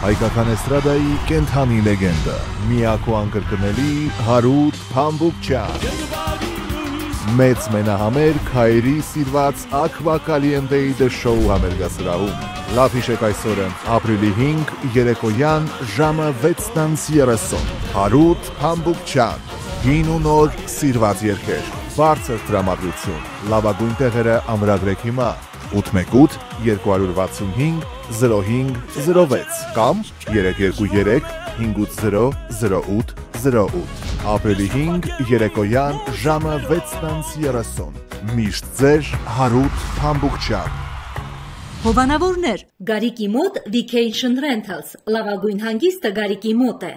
Հայկական էստրադայի կենթանի լեգենդը, միակ ու անկրկնելի Հարութ Փամբուկչյան։ Մեծ մենահամերգ հայերի սիրված Ակվա Կալիենտեի դշոու համերգասրահում։ Լավ հիշեք այսօրը, ապրիլի 5 երեկոյան ժամը 6:30։ Հարութ Փամբուկչյան, հին ու նոր սիրված երգեր, բարձր տրամադրություն, լավագույն տեղերը ամրագրեք հիմա 818 265 0506 կամ 323 580 0808։ Ապրիլի 5 երեկոյան ժամը 6:30։ Միշտ ձեր Հարութ Փամբուկչյան։ Հովանավորներ, Գարիկի մոտ Vacation Rentals, լավագույն հանգիստը Գարիկի մոտ է։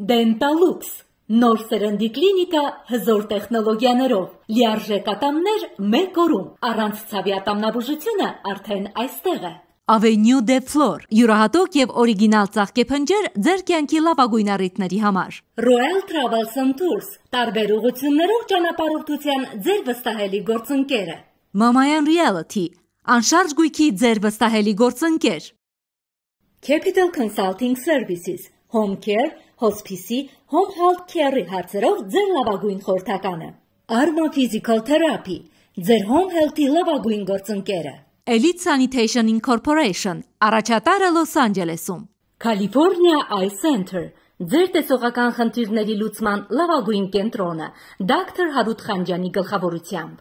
Dentalux, նոր սերնդի կլինիկա հզոր տեխնոլոգիաներով, լիարժեք ատամներ մեկ օրում, առանց ցավի ատամնաբուժությունը արդեն այստեղ է։ Avenue de Flor, յուրահատուկ եւ օրիգինալ ծաղկեփնջեր ձեր կյանքի լավագույն առիթների համար։ Royal Travels and Tours, տարբեր ուղղություններով ճանապարհորդության ձեր վստահելի գործընկերը։ Mamayan Realty, անշարժ գույքի ձեր վստահելի գործընկեր։ Capital Consulting Services, Home Care, Hospice, Home Health Care-ի հարցերով ձեր լավագույն խորհրդականը։ Arma Physical Therapy, ձեր Home Health-ի լավագույն գործընկերը։ Elite Sanitation Incorporation, առաջատարը Լոս Անջելեսում։ California Eye Center, ձեր տեսողական խնդիրների լուծման լավագույն կենտրոնը, Դոկտոր Հարութ Խանջյանի գլխավորությամբ։